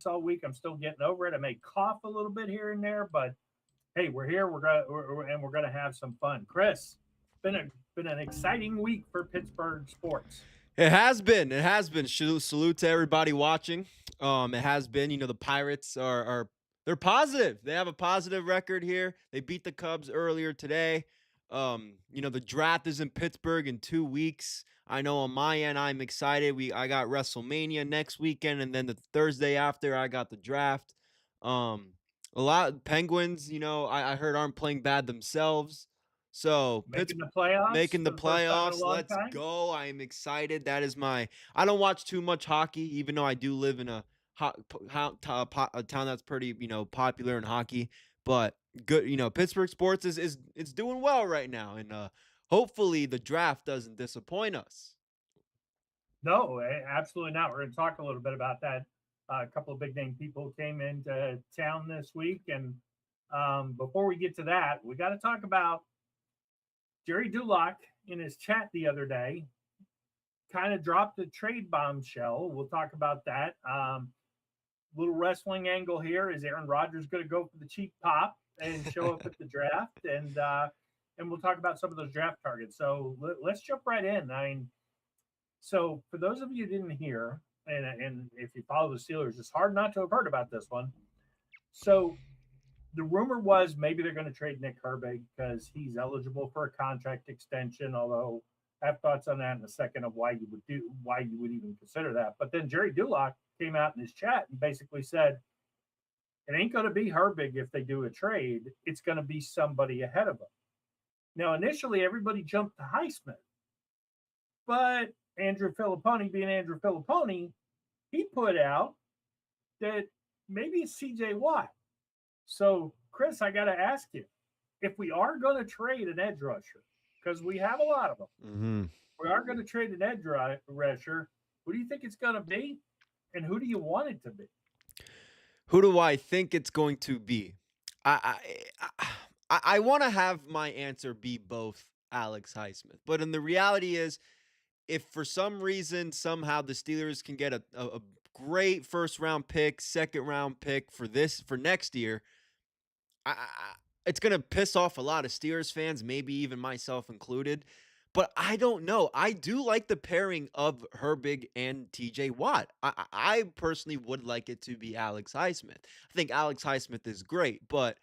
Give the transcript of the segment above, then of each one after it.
all week. I'm still getting over it. I may cough a little bit here and there, but hey, we're here. We're gonna have some fun. Chris, been an exciting week for Pittsburgh sports. It has been. It has been. Salute to everybody watching. It has been. The Pirates are they're positive. They have a positive record here. They beat the Cubs earlier today. The draft is in Pittsburgh in 2 weeks. I know on my end, I'm excited. I got WrestleMania next weekend, and then the Thursday after, I got the draft. Um, a lot Penguins. I heard aren't playing bad themselves. So Making the playoffs making the for the first time in a playoffs. long Let's time. go. I am excited. That is I don't watch too much hockey, even though I do live in a town that's pretty, popular in hockey. But good, Pittsburgh sports is it's doing well right now, and hopefully the draft doesn't disappoint us. No, absolutely not. We're going to talk a little bit about that. A couple of big name people came into town this week, and before we get to that, we got to talk about Jerry Dulac in his chat the other day. Kind of dropped a trade bombshell. We'll talk about that. Little wrestling angle here: is Aaron Rodgers going to go for the cheap pop and show up at the draft? And we'll talk about some of those draft targets. So let's jump right in. So for those of you who didn't hear, and if you follow the Steelers, it's hard not to have heard about this one. So the rumor was maybe they're going to trade Nick Herbig because he's eligible for a contract extension. Although I have thoughts on that in a second of why you would even consider that. But then Jerry Dulac came out in his chat and basically said it ain't going to be Herbig if they do a trade. It's going to be somebody ahead of him. Now initially everybody jumped to Highsmith, but Andrew Filipponi, being Andrew Filipponi, he put out that maybe it's CJ Watt. So, Chris, I got to ask you, if we are going to trade an edge rusher, because we have a lot of them, we are going to trade an edge rusher, who do you think it's going to be, and who do you want it to be? Who do I think it's going to be? I want to have my answer be both Alex Highsmith, but in the reality is, if for some reason somehow the Steelers can get a great first round pick, second round pick for next year, it's gonna piss off a lot of Steelers fans, maybe even myself included. But I don't know. I do like the pairing of Herbig and TJ Watt. I personally would like it to be Alex Highsmith. I think Alex Highsmith is great, but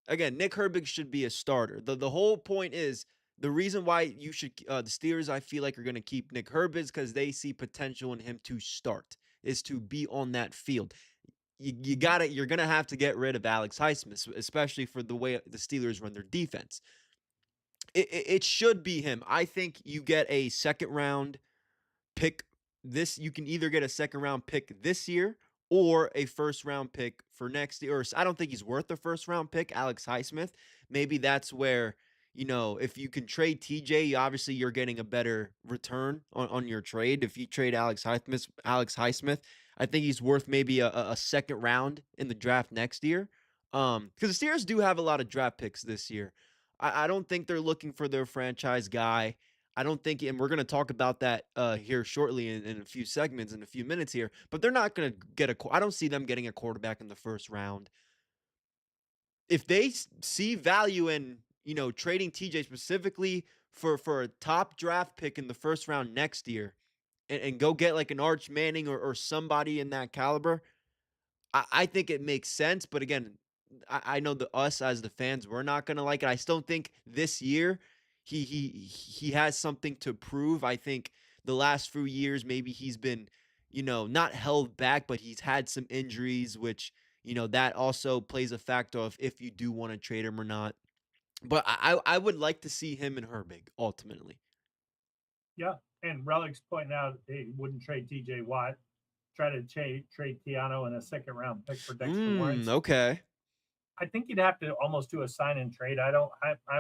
again, Nick Herbig should be a starter. The whole point is, the reason why you should the Steelers, I feel like, are going to keep Nick Herbig is because they see potential in him to start, is to be on that field. You're going to have to get rid of Alex Highsmith, especially for the way the Steelers run their defense. It should be him. I think you get a second round pick you can either get a second round pick this year or a first round pick for next year. Or I don't think he's worth a first round pick, Alex Highsmith. Maybe that's where, if you can trade TJ, obviously you're getting a better return on your trade. If you trade Alex Highsmith, I think he's worth maybe a second round in the draft next year. Because the Steelers do have a lot of draft picks this year. I don't think they're looking for their franchise guy. I don't think, and we're going to talk about that here shortly in a few segments, in a few minutes here, but they're not going to get I don't see them getting a quarterback in the first round. If they see value in, trading TJ specifically for a top draft pick in the first round next year and go get like an Arch Manning or somebody in that caliber, I think it makes sense. But again, I know us as the fans, we're not going to like it. I still think this year he has something to prove. I think the last few years, maybe he's been, not held back, but he's had some injuries, which, that also plays a factor of if you do want to trade him or not. But I would like to see him and Herbig ultimately. Yeah, and Relic's pointing out he wouldn't trade TJ Watt. Try to trade Keanu and a second round pick for Dexter Lawrence. Okay. I think you'd have to almost do a sign and trade. I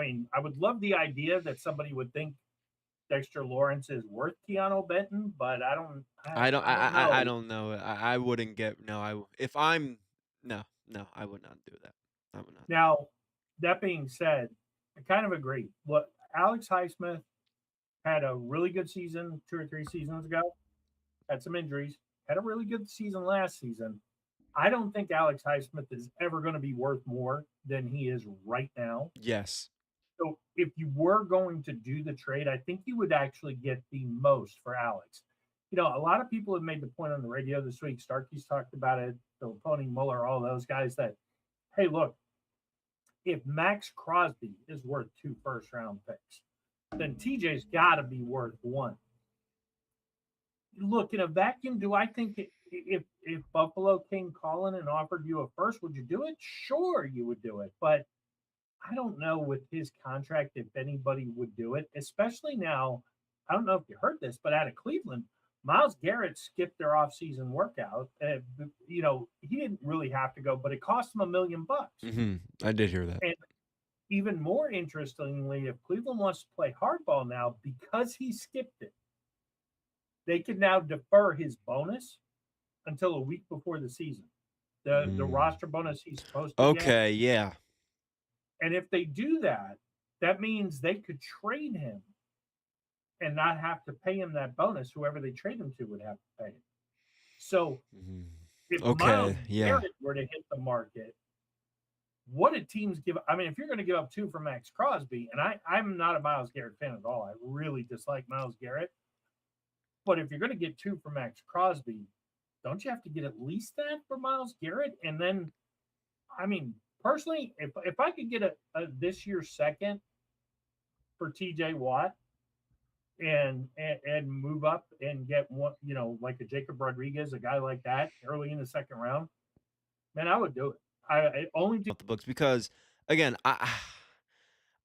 mean, I would love the idea that somebody would think Dexter Lawrence is worth Keanu Benton, but I don't know. I wouldn't get no. I would not do that. I would not. Now, that being said, I kind of agree. What Alex Highsmith had a really good season 2 or 3 seasons ago. Had some injuries. Had a really good season last season. I don't think Alex Highsmith is ever going to be worth more than he is right now. Yes. So if you were going to do the trade, I think you would actually get the most for Alex. A lot of people have made the point on the radio this week. Starkey's talked about it, Phil Pony, Muller, all those guys that, hey, look, if Max Crosby is worth 2 first-round picks, then TJ's got to be worth 1. Look, in a vacuum, do I think if Buffalo came calling and offered you a first, would you do it? Sure, you would do it. But I don't know with his contract if anybody would do it, especially now. I don't know if you heard this, but out of Cleveland, Myles Garrett skipped their offseason workout. He didn't really have to go, but it cost him $1 million. I did hear that. And even more interestingly, if Cleveland wants to play hardball now, because he skipped it, they can now defer his bonus until a week before the season. The roster bonus he's supposed to get. Okay, yeah. And if they do that, that means they could trade him and not have to pay him that bonus. Whoever they trade him to would have to pay him. So if Myles Garrett were to hit the market, what did teams give? I mean, if you're going to give up 2 for Max Crosby, and I'm not a Myles Garrett fan at all. I really dislike Myles Garrett. But if you're going to get 2 for Max Crosby, don't you have to get at least that for Myles Garrett? And then, I mean, personally, if I could get a this year's second for TJ Watt and move up and get one, like a Jacob Rodriguez, a guy like that early in the second round, man, I would do it. I only do the books because, again,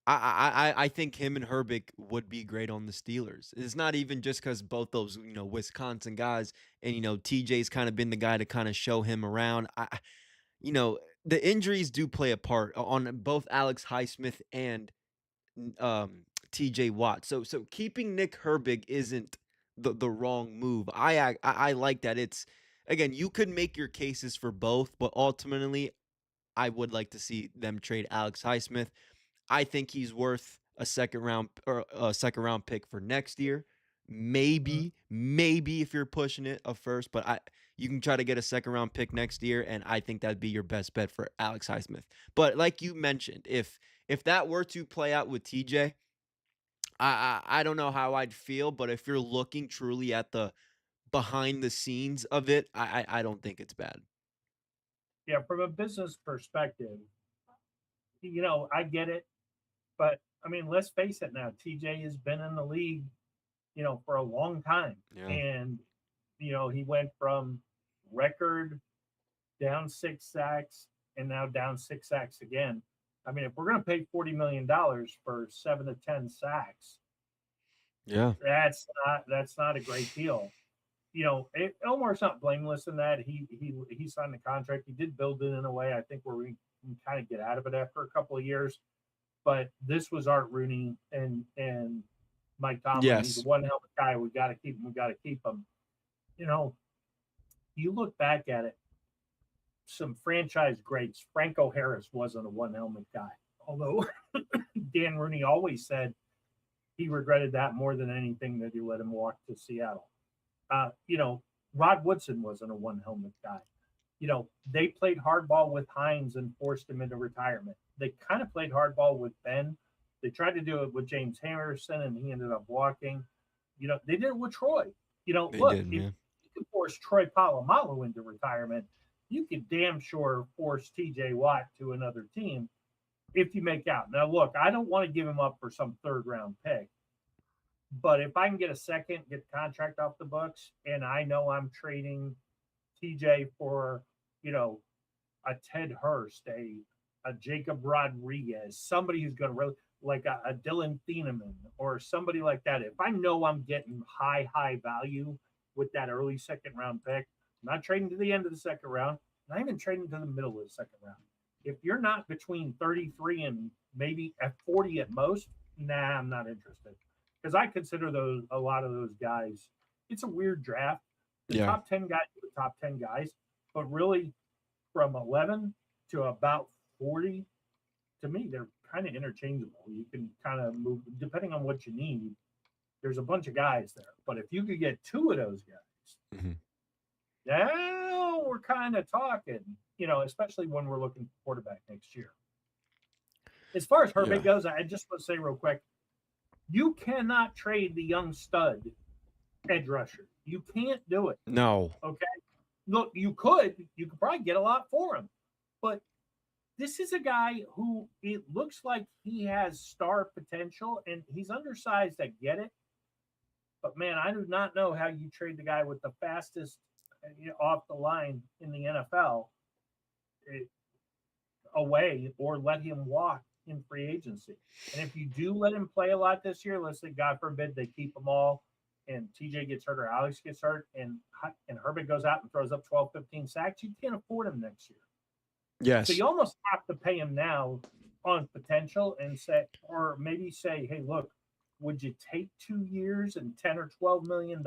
I think him and Herbig would be great on the Steelers. It's not even just because both those Wisconsin guys and TJ's kind of been the guy to kind of show him around. The injuries do play a part on both Alex Highsmith and TJ Watt. So keeping Nick Herbig isn't the wrong move. I like that. It's, again, you could make your cases for both, but ultimately I would like to see them trade Alex Highsmith. I think he's worth a second round pick for next year. Maybe if you're pushing it, a first, but you can try to get a second round pick next year, and I think that'd be your best bet for Alex Highsmith. But like you mentioned, if that were to play out with TJ, I don't know how I'd feel, but if you're looking truly at the behind the scenes of it, I don't think it's bad. Yeah, from a business perspective, I get it. But, I mean, let's face it now. TJ has been in the league, for a long time. Yeah. And, he went from record down 6 sacks and now down 6 sacks again. I mean, if we're going to pay $40 million for 7 to 10 sacks, yeah, that's not a great deal. Elmore's not blameless in that. He signed the contract. He did build it in a way, I think, where we can kind of get out of it after a couple of years. But this was Art Rooney and Mike Tomlin. Yes. He's one hell of a guy. We got to keep him. You look back at it, some franchise greats. Franco Harris wasn't a one helmet guy, although Dan Rooney always said he regretted that more than anything that he let him walk to Seattle. Rod Woodson wasn't a one helmet guy. They played hardball with Hines and forced him into retirement. They kind of played hardball with Ben. They tried to do it with James Harrison, and he ended up walking. They did it with Troy. If you could force Troy Polamalu into retirement, you could damn sure force TJ Watt to another team if you make out. Now, look, I don't want to give him up for some third-round pick, but if I can get a second, get the contract off the books, and I know I'm trading TJ for, a Ted Hurst, a Jacob Rodriguez, somebody who's going to really, like a Dylan Thieneman or somebody like that. If I know I'm getting high value with that early second round pick, I'm not trading to the end of the second round, not even trading to the middle of the second round. If you're not between 33 and maybe at 40 at most, nah, I'm not interested. Because I consider a lot of those guys, it's a weird draft. The top 10 guys are the top 10 guys, but really from 11 to about 40, to me, they're kind of interchangeable. You can kind of move, depending on what you need. There's a bunch of guys there. But if you could get 2 of those guys, Now we're kind of talking, especially when we're looking for quarterback next year. As far as Yeah. HERBIG goes, I just want to say real quick, you cannot trade the young stud edge rusher. You can't do it. No. Okay. Look, you could probably get a lot for him, but this is a guy who it looks like he has star potential and he's undersized. I get it. But man, I do not know how you trade the guy with the fastest off the line in the NFL eh, away or let him walk in free agency. And if you do let him play a lot this year, let's say God forbid they keep them all and TJ gets hurt or Alex gets hurt and HERBIG goes out and throws up 12, 15 sacks, you can't afford him next year. So Yes. you almost have to pay him now on potential and say, or maybe say, hey, look, would you take 2 years and 10 or $12 million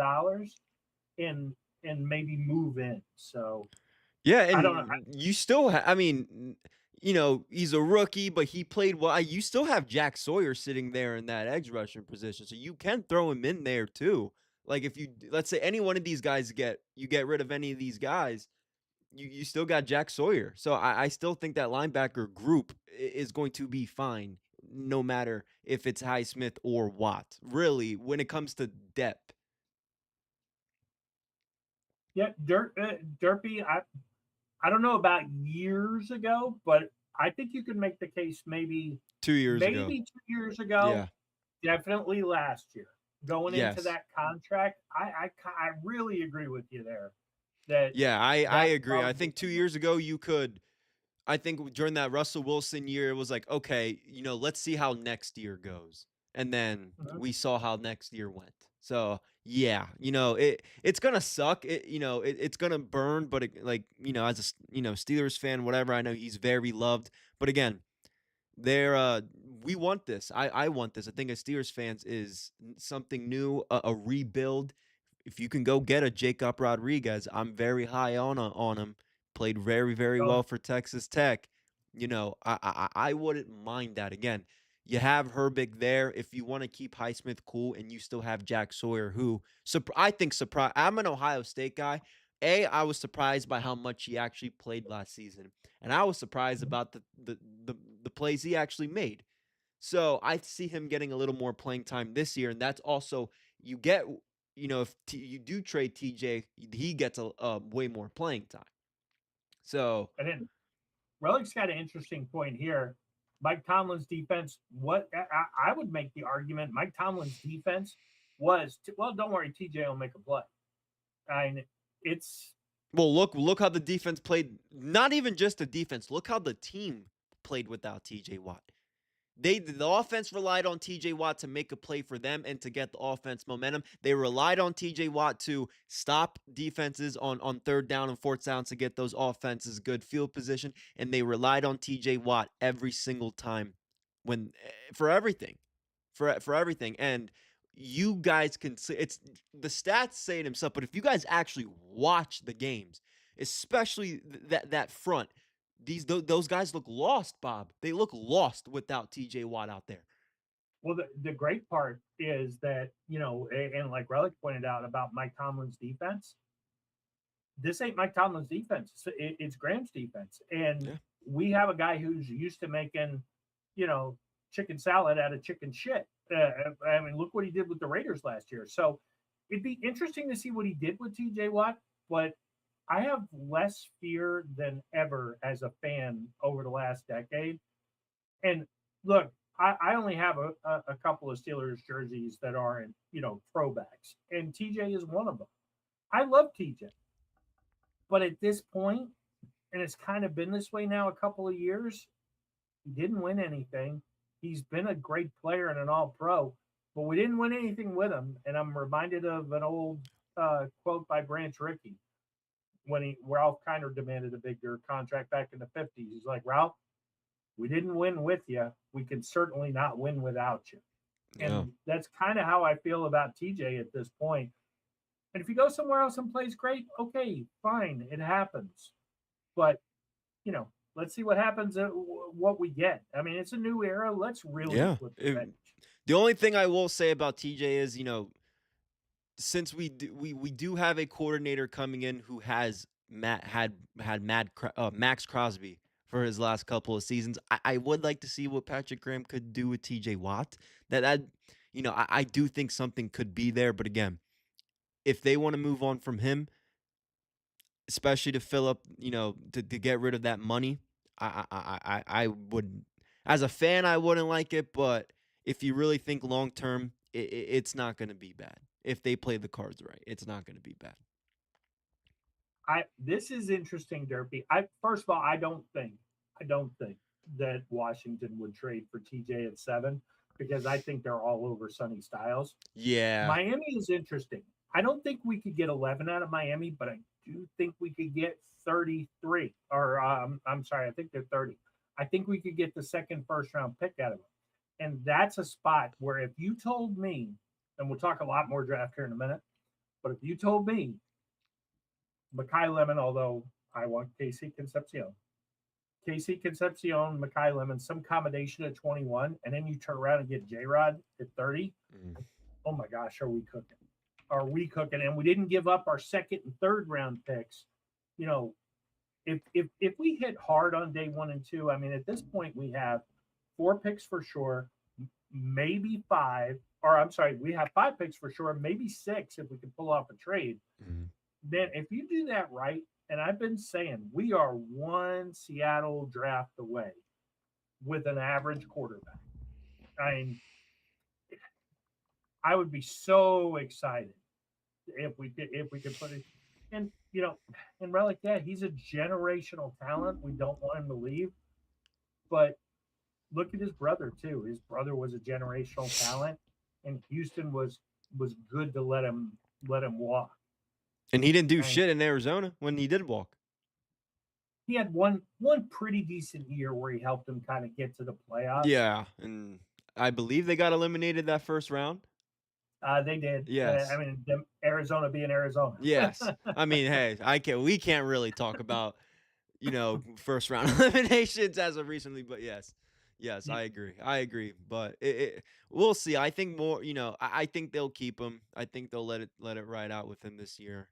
and maybe move in? So Yeah, I don't know. and you still I mean, he's a rookie, but he played well. You still have Jack Sawyer sitting there in that edge rushing position, so you can throw him in there too. Like if you let's say any one of these guys get rid of any of these guys, you still got Jack Sawyer. So I still think that linebacker group is going to be fine, no matter if it's Highsmith or Watt. Really, when it comes to depth. Yeah, Derpy. I don't know about years ago, but I think you could make the case 2 years ago. maybe 2 years ago, Yeah. definitely last year. Going into Yes. that contract, I really agree with you there. That Yeah, I that's agree. I probably think 2 years ago you could I think during that Russell Wilson year it was like, okay, let's see how next year goes. And then Mhm. we saw how next year went. So, yeah, it's going to suck. It's going to burn, but like, as a, Steelers fan whatever, I know he's very loved. But again, we want this. I want this. I think as Steelers fans is something new, a rebuild. If you can go get a Jacob Rodriguez, I'm very high on him. Played very, very So, well for Texas Tech. I wouldn't mind that. Again, you have Herbig there. If you want to keep Highsmith cool, and you still have Jack Sawyer, who I think surprised. I'm an Ohio State guy. I was surprised by how much he actually played last season, and I was surprised mhm. about the plays he actually made. So I see him getting a little more playing time this year, and that's also you get. If you do trade TJ, he gets a way more playing time. So And then Relic's got an interesting point here. Mike Tomlin's defense. What I would make the argument, Mike Tomlin's defense was well. Don't worry, TJ will make a play. I mean, it's well, look how the defense played. Not even just the defense. Look how the team played without TJ Watt. The offense relied on TJ Watt to make a play for them and to get the offense momentum. They relied on TJ Watt to stop defenses on third down and fourth down to get those offenses good field position. And they relied on TJ Watt every single time for everything. For everything. And you guys can see it's the stats say it himself, but if you guys actually watch the games, especially that front, those guys look lost, Bob. They look lost without TJ Watt out there. well. The great part is that and like Relic pointed out about Mike Tomlin's defense. This ain't Mike Tomlin's defense. It's Graham's defense, and Yeah. we have a guy who's used to making, you know, chicken salad out of chicken shit. I mean, look what he did with the Raiders last year. So it'd be interesting to see what he did with TJ Watt, but I have less fear than ever as a fan over the last decade. And look, I only have a couple of Steelers jerseys that are in, throwbacks, and TJ is one of them. I love TJ, but at this point, and it's kind of been this way now a couple of years, he didn't win anything. He's been a great player and an all pro, but we didn't win anything with him. And I'm reminded of an old quote by Branch Rickey when Ralph Kiner demanded a bigger contract back in the 50s. He's like, Ralph, we didn't win with you. We can certainly not win without you. Yeah. And that's kind of how I feel about TJ at this point. And if he goes somewhere else and plays great, okay, fine, it happens. But let's see what happens. What we get. I mean, it's a new era. Let's really Yeah. flip the page. The only thing I will say about TJ is, since we do have a coordinator coming in who has Max Crosby for his last couple of seasons, I would like to see what Patrick Graham could do with TJ Watt. That I do think something could be there, but again, if they want to move on from him, especially to fill up, to get rid of that money, I would, as a fan, I wouldn't like it, but if you really think long term, it's not going to be bad. If they play the cards right, it's not going to be bad. This is interesting, Derpy. First of all, I don't think that Washington would trade for TJ at 7 because I think they're all over Sonny Styles. Yeah. Miami is interesting. I don't think we could get 11 out of Miami, but I do think we could get 33. Or I'm sorry, I think they're 30. I think we could get the second first round pick out of them. And that's a spot where if you told me, and we'll talk a lot more draft here in a minute, but if you told me Makai Lemon, although I want Casey Concepcion, Makai Lemon, some combination at 21, and then you turn around and get J Rod at 30. Oh my gosh, are we cooking? Are we cooking? And we didn't give up our second and third round picks. You know, if we hit hard on day 1 and 2, I mean, at this point we have 4 picks for sure, maybe 5, or I'm sorry, we have 5 picks for sure, maybe 6 if we can pull off a trade. Then if you do that right, and I've been saying we are one Seattle draft away with an average quarterback. I mean, I would be so excited if we could put it. And and Relic, yeah, he's a generational talent. We don't want him to leave, but look at his brother too. His brother was a generational talent, and Houston was good to let him walk. And he didn't do shit in Arizona when he did walk. He had one pretty decent year where he helped them kind of get to the playoffs. Yeah, and I believe they got eliminated that first round. They did. Yes. I mean, Arizona being Arizona. Yes. I mean, hey, we can't really talk about, first round eliminations as of recently, but yes. Yes, I agree. But we'll see. I think more, I think they'll keep him. I think they'll let it ride out with him this year.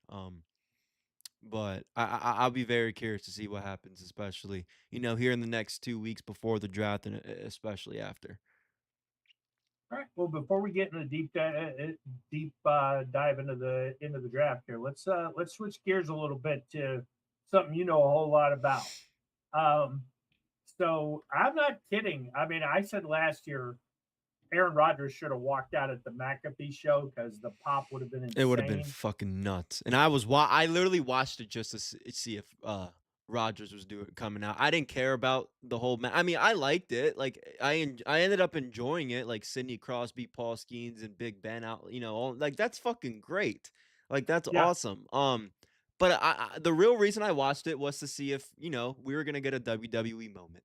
But I'll be very curious to see what happens, especially, here in the next 2 weeks before the draft and especially after. All right. Well, before we get into deep dive into the draft here, let's switch gears a little bit to something you know a whole lot about. So I'm not kidding. I mean, I said last year Aaron Rodgers should have walked out at the McAfee show because the pop would have been insane. It would have been fucking nuts. And I literally watched it just to see if Rodgers was coming out. I didn't care about the whole I mean, I liked it. Like I ended up enjoying it. Like Sidney Crosby, Paul Skeens, and Big Ben out. Like that's fucking great. Like that's awesome. But the real reason I watched it was to see if we were gonna get a WWE moment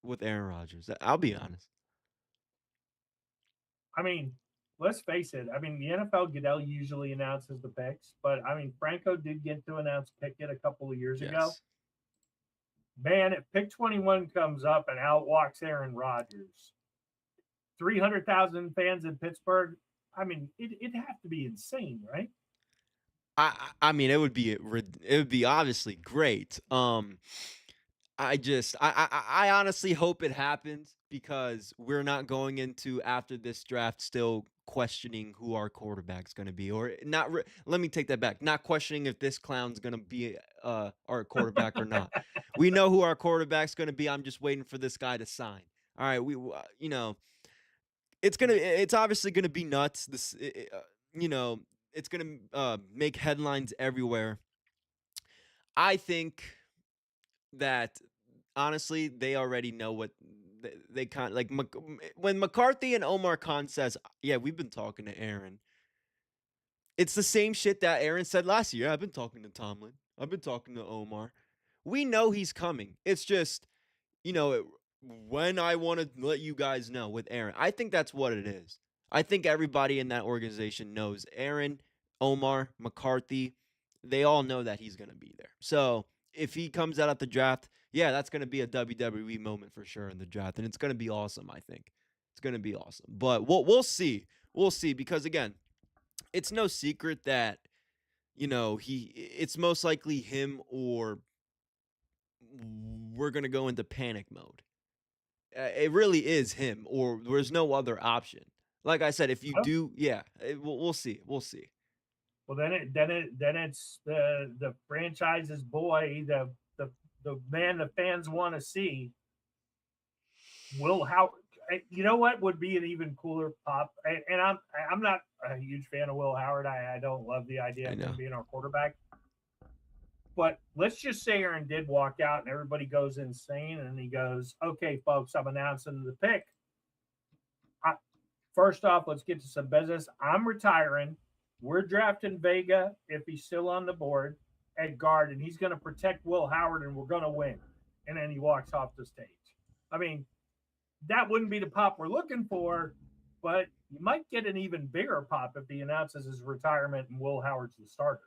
with Aaron Rodgers. I'll be honest. I mean, let's face it. I mean, the NFL Goodell usually announces the picks, but I mean, Franco did get to announce Pickett a couple of years ago. Man, if pick 21 comes up and out walks Aaron Rodgers, 300,000 fans in Pittsburgh. I mean, it'd have to be insane, right? I mean, it would be obviously great. I honestly hope it happens because we're not going into after this draft still questioning who our quarterback's going to be, or not. Let me take that back. Not questioning if this clown's going to be our quarterback or not. We know who our quarterback's going to be. I'm just waiting for this guy to sign. All right, it's obviously going to be nuts. It's going to make headlines everywhere. I think that honestly, they already know what they kind of like. When McCarthy and Omar Khan says, "Yeah, we've been talking to Aaron," it's the same shit that Aaron said last year. I've been talking to Tomlin. I've been talking to Omar. We know he's coming. It's just, when I want to let you guys know with Aaron. I think that's what it is. I think everybody in that organization knows Aaron, Omar, McCarthy. They all know that he's going to be there. So if he comes out at the draft, yeah, that's going to be a WWE moment for sure in the draft, and it's going to be awesome. I think it's going to be awesome. But we'll see. We'll see because again, it's no secret that, it's most likely him or we're going to go into panic mode. It really is him or there's no other option. Like I said, if you Well, do, yeah, we'll see. We'll see. well, then it's the franchise's boy, the man the fans want to see. Will Howard. You know what would be an even cooler pop? And I'm not a huge fan of Will Howard. I don't love the idea I of know. him being our quarterback. But let's just say Aaron did walk out and everybody goes insane, and he goes, "Okay, folks, I'm announcing the pick. First off, let's get to some business. I'm retiring. We're drafting Vega if he's still on the board at guard, and he's going to protect Will Howard, and we're going to win." And then he walks off the stage. I mean, that wouldn't be the pop we're looking for, but you might get an even bigger pop if he announces his retirement and Will Howard's the starter.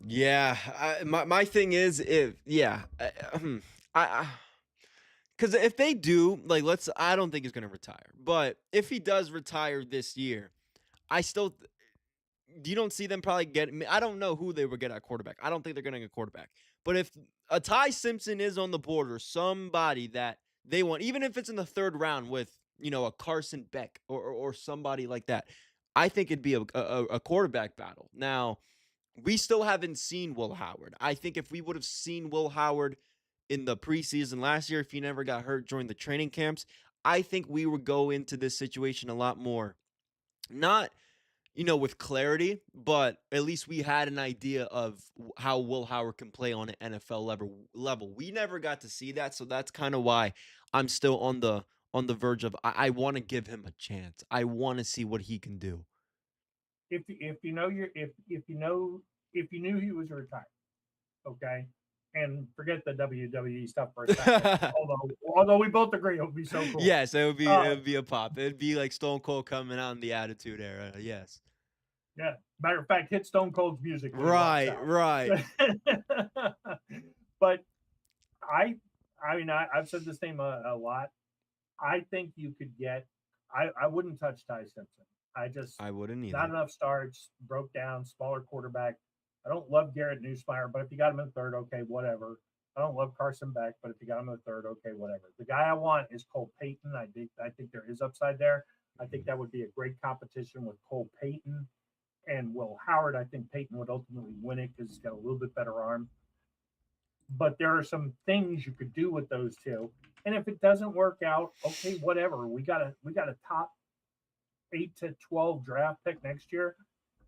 Yeah, my thing is because if they do, like, I don't think he's gonna retire, but if he does retire this year, I still you don't see them probably get. I don't know who they would get at quarterback. I don't think they're gonna get a quarterback, but if a Ty Simpson is on the board or somebody that they want, even if it's in the third round with a Carson Beck or somebody like that, I think it'd be a quarterback battle. Now, we still haven't seen Will Howard. I think if we would have seen Will Howard in the preseason last year, if he never got hurt during the training camps, I think we would go into this situation a lot more, not, with clarity, but at least we had an idea of how Will Howard can play on an NFL level. We never got to see that, so that's kind of why I'm still on the verge of I want to give him a chance. I want to see what he can do. If you know your if you knew he was retired, okay, and forget the WWE stuff for a second. although we both agree it would be so cool. Yes, it would be a pop. It'd be like Stone Cold coming out in the Attitude Era. Yes. Yeah. Matter of fact, hit Stone Cold's music. Right. But I've said this name a lot. I think you could get. I wouldn't touch Ty Simpson. I wouldn't either. Not enough starts, broke down, smaller quarterback. I don't love Garrett Nussmeier, but if you got him in third, okay, whatever. I don't love Carson Beck, but if you got him in third, okay, whatever. The guy I want is Cole Payton. I think there is upside there. I think that would be a great competition with Cole Payton and Will Howard. I think Payton would ultimately win it because he's got a little bit better arm. But there are some things you could do with those two. And if it doesn't work out, okay, whatever. We got a top 8 to 12 draft pick next year,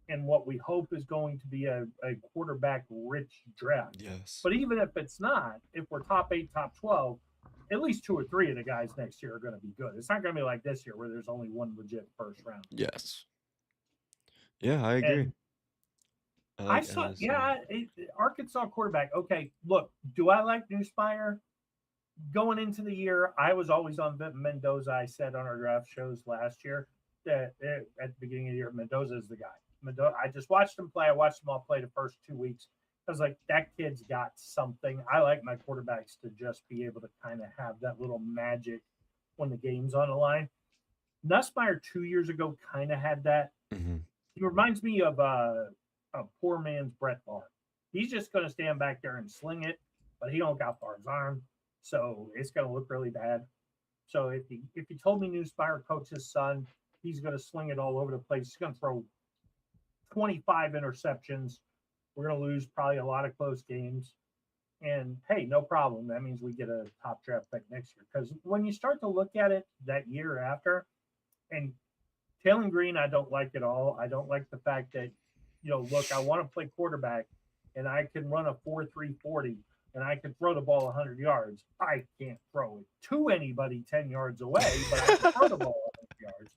and what we hope is going to be a quarterback rich draft. Yes. But even if it's not, if we're top 8, top 12, at least 2 or 3 of the guys next year are going to be good. It's not going to be like this year where there's only one legit first round. Yes. Yeah, I agree. Arkansas quarterback. Okay, look, do I like Nussmeier? Going into the year, I was always on Mendoza. I said on our draft shows last year that at the beginning of the year, Mendoza is the guy. I just watched him play. I watched them all play the first 2 weeks. I was like, that kid's got something. I like my quarterbacks to just be able to kind of have that little magic when the game's on the line. Nussmeier 2 years ago kind of had that. Mm-hmm. He reminds me of a poor man's Brett Favre. He's just going to stand back there and sling it, but he don't got Favre's arm, so it's going to look really bad. So if you told me Nussmeier coached his son, he's going to sling it all over the place. He's going to throw 25 interceptions. We're going to lose probably a lot of close games. And, hey, no problem. That means we get a top draft pick next year. Because when you start to look at it that year after, and Taylor Green, I don't like at all. I don't like the fact that, look, I want to play quarterback, and I can run a 4.3 40, and I can throw the ball 100 yards. I can't throw it to anybody 10 yards away, but I can throw the ball 100 yards.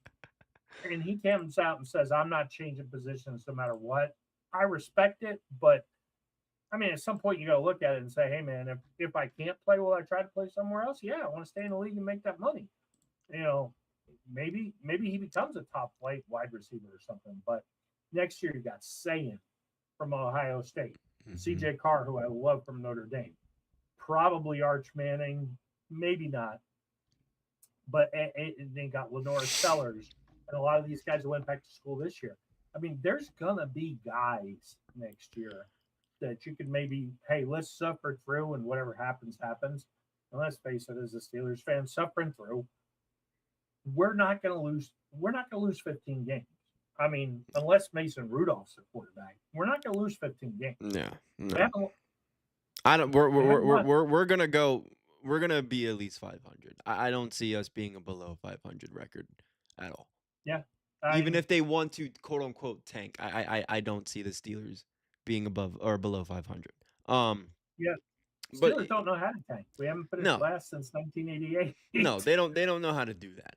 And he comes out and says, I'm not changing positions no matter what. I respect it, but I mean, at some point you got to look at it and say, hey, man, if I can't play, will I try to play somewhere else? Yeah, I want to stay in the league and make that money. Maybe he becomes a top flight wide receiver or something. But next year you got Sayin from Ohio State, CJ Carr, who I love from Notre Dame, probably Arch Manning, maybe not. But they got Lenore Sellers and a lot of these guys that went back to school this year. I mean, there's gonna be guys next year that you could maybe, hey, let's suffer through, and whatever happens, happens. And let's face it, as a Steelers fan, suffering through, We're not gonna lose 15 games. I mean, unless Mason Rudolph's the quarterback, we're not gonna lose 15 games. Yeah, They no. haven't, I don't. they haven't won. We're gonna go. We're gonna be at least 500. I don't see us being a below 500 record at all. Yeah, Even I if they want to quote unquote tank, I don't see the Steelers being above or below 500. Um, yeah. but Steelers don't know how to tank. We haven't finished no, last since 1988. no, they don't know how to do that.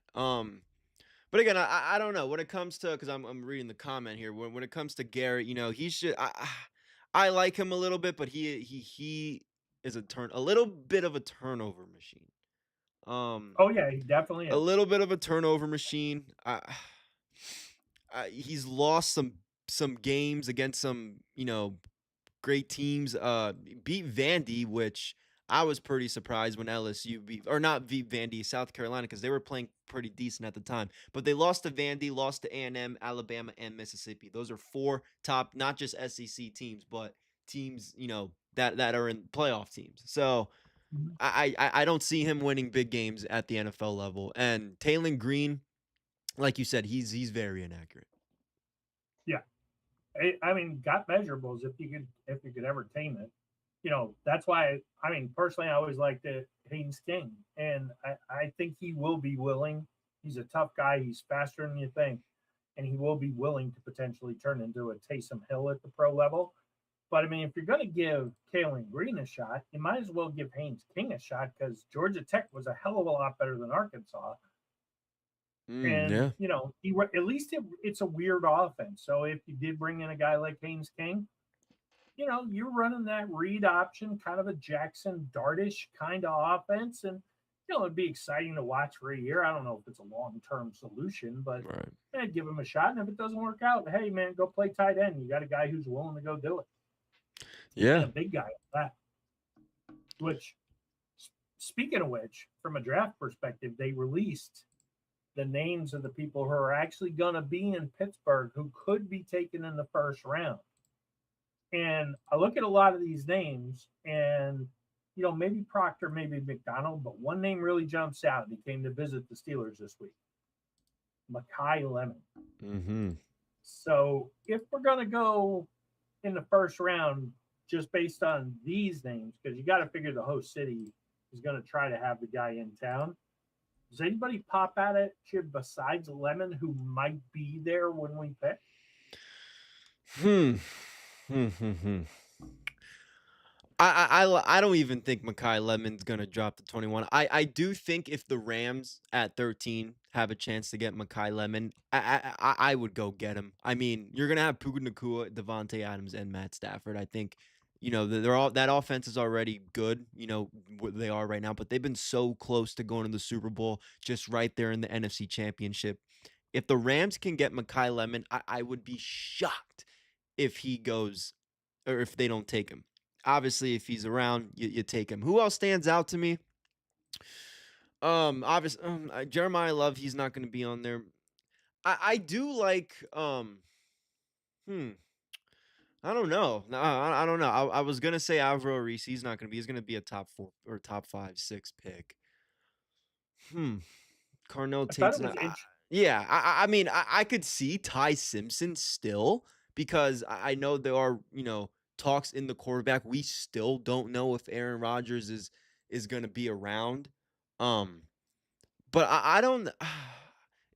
But again, I don't know when it comes to because I'm reading the comment here. When it comes to Garrett, he should. I like him a little bit, but he is a little bit of a turnover machine. Um, Oh yeah, he definitely a is. little bit of a turnover machine. He's lost some games against some great teams. Beat Vandy, which I was pretty surprised when LSU beat, or not beat Vandy, South Carolina, because they were playing pretty decent at the time. But they lost to Vandy, lost to A&M, Alabama, and Mississippi. Those are four top, not just SEC teams, but teams that are in playoff teams. So Mhm. I don't see him winning big games at the NFL level. And Taylon Green, like you said, he's very inaccurate. Yeah, I mean, got measurables if you could ever tame it. That's why I mean, personally, I always liked it Haynes King, and I think he will be willing. He's a tough guy. He's faster than you think, and he will be willing to potentially turn into a Taysom Hill at the pro level. But I mean, if you're going to give Taylon Green a shot, you might as well give Haynes King a shot because Georgia Tech was a hell of a lot better than Arkansas. And Yeah. at least it's a weird offense. So if you did bring in a guy like Haynes King, you're running that read option, kind of a Jackson Dartish kind of offense, and it'd be exciting to watch for a year. I don't know if it's a long term solution, but Right. give him a shot. And if it doesn't work out, hey man, go play tight end. You got a guy who's willing to go do it, and Yeah. a big guy at that. Which, speaking of which, from a draft perspective, they released the names of the people who are actually going to be in Pittsburgh who could be taken in the first round. And I look at a lot of these names, and maybe Proctor, maybe McDonald, but one name really jumps out. He came to visit the Steelers this week, Makai Lemon. Mm-hmm. So if we're gonna go in the first round, just based on these names, because you got to figure the host city is going to try to have the guy in town. Does anybody pop out at you besides Lemon who might be there when we pick? Hmm. Hmm. Hmm. Hmm. I don't even think Makai Lemon's gonna drop to 21. I do think if the Rams at 13 have a chance to get Makai Lemon, I would go get him. I mean, you're gonna have Puka Nakua, Devontae Adams, and Matt Stafford. I think they're all that offense is already good. What they are right now, but they've been so close to going to the Super Bowl, just right there in the NFC Championship. If the Rams can get Makai Lemon, I would be shocked if he goes or if they don't take him. Obviously, if he's around, you take him. Who else stands out to me? Obviously, Jeremiah Love. He's not going to be on there. I do like. Hmm. I don't know. No, I don't know. I was gonna say Alvaro Reese. He's not gonna be. He's gonna be a top 4 or top 5, 6 pick. Hmm. Carnell I thought Tate's it was not. interesting. Yeah. I mean, I could see Ty Simpson still because I know there are talks in the quarterback. We still don't know if Aaron Rodgers is gonna be around. Um, but I don't.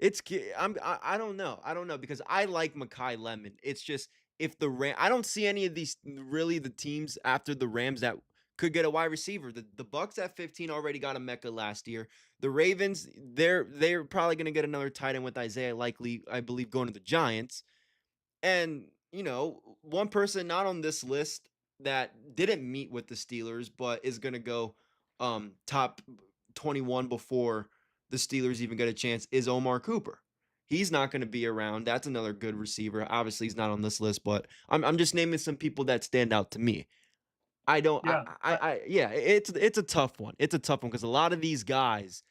I don't know. I don't know because I like Makai Lemon. It's just if I don't see any of these really the teams after the Rams that could get a wide receiver. The Bucks at 15 already got a Mecca last year. The Ravens, they're probably gonna get another tight end with Isaiah likely, I believe, going to the Giants. And, one person not on this list that didn't meet with the Steelers, but is going to go top 21 before the Steelers even get a chance is Omar Cooper. He's not going to be around. That's another good receiver. Obviously, he's not on this list, but I'm just naming some people that stand out to me. I don't. Yeah, Yeah. It's a tough one. It's a tough one because a lot of these guys,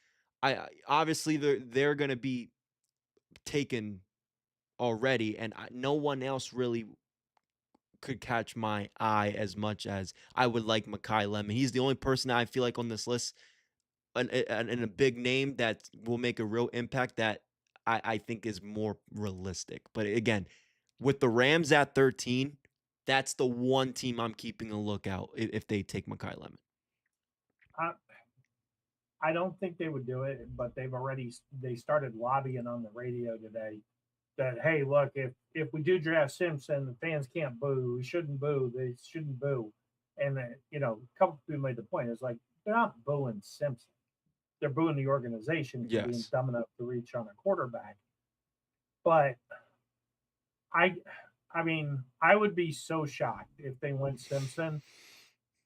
obviously they're going to be taken already, and no one else really could catch my eye as much as I would like Makai Lemon. He's the only person that I feel like on this list, and a big name that will make a real impact that I think is more realistic. But again, with the Rams at 13, that's the one team I'm keeping a lookout if they take Makai Lemon. I don't think they would do it, but they started lobbying on the radio today that, hey, look, if we do draft Simpson, the fans can't boo. We shouldn't boo. They shouldn't boo. And a couple people made the point. It's like they're not booing Simpson. They're booing the organization for being dumb enough to reach on a quarterback. But I mean, I would be so shocked if they went Simpson.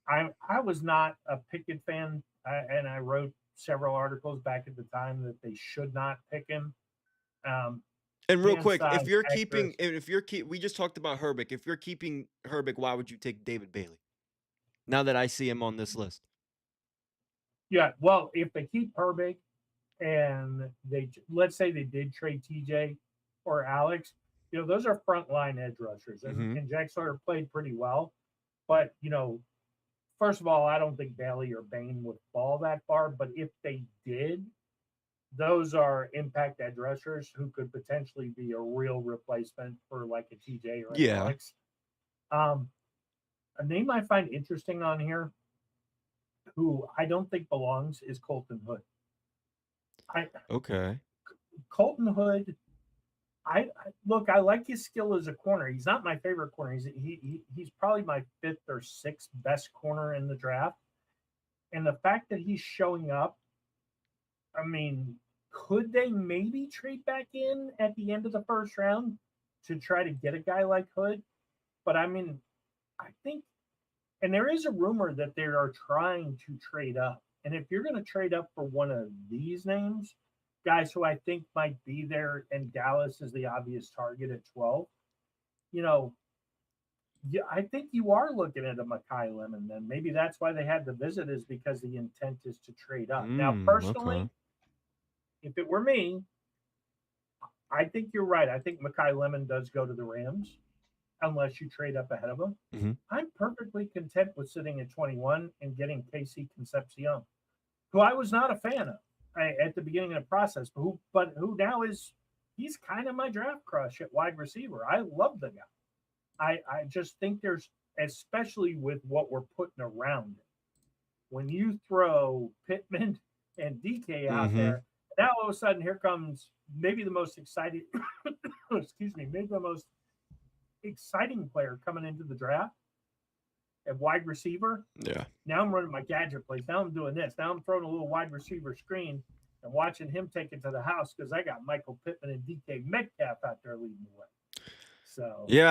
I was not a Pickett fan, and I wrote several articles back at the time that they should not pick him. And real quick, if you're keeping, we just talked about HERBIG. If you're keeping HERBIG, why would you take David Bailey? Now that I see him on this list. Yeah, well, if they keep HERBIG and let's say they did trade TJ or Alex, those are frontline edge rushers, and Jack Sawyer played pretty well. But first of all, I don't think Bailey or Bain would fall that far. But if they did, those are impact edge rushers who could potentially be a real replacement for like a TJ or an Alex. A name I find interesting on here, who I don't think belongs, is Colton Hood. Colton Hood. I like his skill as a corner. He's not my favorite corner. He's probably my 5th or 6th best corner in the draft. And the fact that he's showing up, I mean, could they maybe trade back in at the end of the first round to try to get a guy like Hood? But I mean, I think, and there is a rumor that they are trying to trade up. And if you're going to trade up for one of these names, guys who I think might be there, and Dallas is the obvious target at 12, I think you are looking at a Makai Lemon. Then maybe that's why they had the visit, is because the intent is to trade up. Now, personally, if it were me, I think you're right. I think Makai Lemon does go to the Rams unless you trade up ahead of him. I'm perfectly content with sitting at 21 and getting KC Concepcion, who I was not a fan of at the beginning of the process, but who now he's kind of my draft crush at wide receiver. I love the guy. I just think there's, especially with what we're putting around it, when you throw Pittman and DK out there, now all of a sudden here comes maybe the most exciting, maybe the most exciting player coming into the draft at wide receiver. Yeah. Now I'm running my gadget plays. Now I'm doing this. Now I'm throwing a little wide receiver screen and watching him take it to the house because I got Michael Pittman and DK Metcalf out there leading the way. So yeah,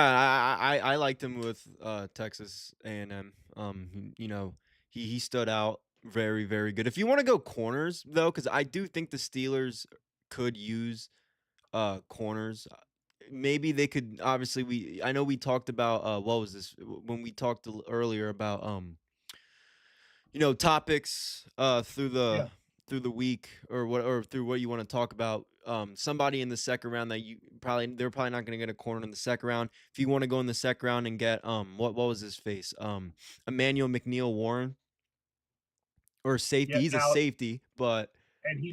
I liked him with Texas A&M. He stood out very, very good. If you want to go corners though, because I do think the Steelers could use corners. Maybe they could. Obviously, I know we talked about what was this when we talked earlier about topics through the week or through what you want to talk about. Somebody in the second round that they're probably not going to get a corner in the second round. If you want to go in the second round and get what was his face? Emmanuel McNeil-Warren or safety. Yeah, he's a safety, but. And he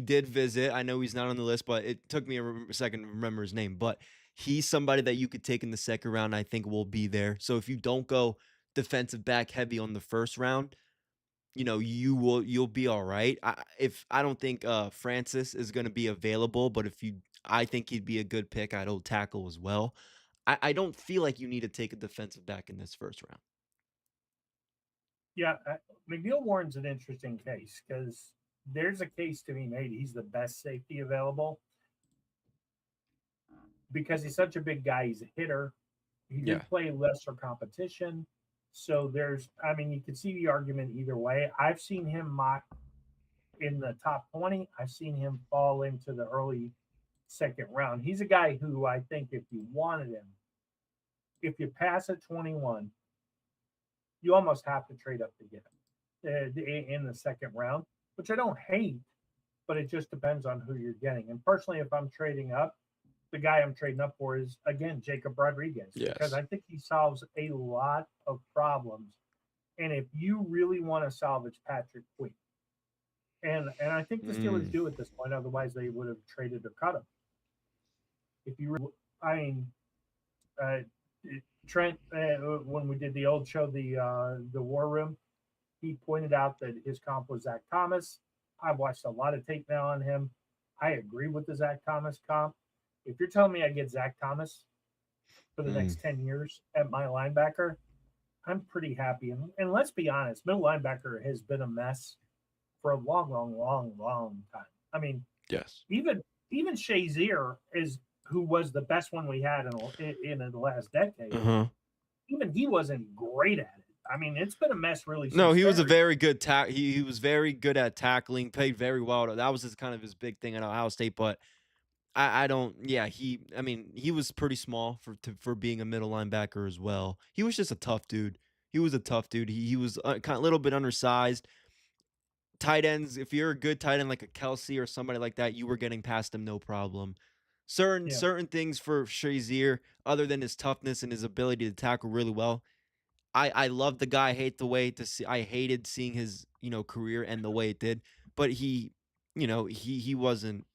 did visit. I know he's not on the list, but it took me a second to remember his name. But he's somebody that you could take in the second round. I think will be there. So if you don't go defensive back heavy on the first round, you'll be all right. I don't think Francis is going to be available, but I think he'd be a good pick. I'd tackle as well. I don't feel like you need to take a defensive back in this first round. Yeah, McNeil-Warren's an interesting case because there's a case to be made. He's the best safety available because he's such a big guy. He's a hitter. He did play lesser competition. So you can see the argument either way. I've seen him mocked in the top 20. I've seen him fall into the early second round. He's a guy who I think if you wanted him, if you pass at 21, you almost have to trade up to get him in the second round, which I don't hate, but it just depends on who you're getting. And personally, if I'm trading up, the guy I'm trading up for is again Jacob Rodriguez because Yes. I think he solves a lot of problems. And if you really want to salvage Patrick Quinn, and I think the Steelers Mm. do at this point, otherwise they would have traded or cut him. If you, I mean, uh, Trent, when we did the old show, the War Room, he pointed out that his comp was Zach Thomas. I've watched a lot of tape now on him. I agree with the Zach Thomas comp. If you're telling me I get Zach Thomas for the Mm. next 10 years at my linebacker, I'm pretty happy. And let's be honest, middle linebacker has been a mess for a long, long, long, long time. I mean, Yes. even Shazier is who was the best one we had in the last decade. Uh-huh. Even he wasn't great at it. I mean, it's been a mess really No, since he was a Ferry. very good he was very good at tackling, played very well. That was his kind of his big thing at Ohio State, but I don't yeah, I mean, he was pretty small for being a middle linebacker as well. He was just a tough dude. He was a tough dude. He was kind of a little bit undersized. Tight ends, if you're a good tight end like a Kelsey or somebody like that, you were getting past him no problem. Certain Yeah, certain things for Shazier, other than his toughness and his ability to tackle really well. I love the guy. I hated seeing his career end the way it did. But he wasn't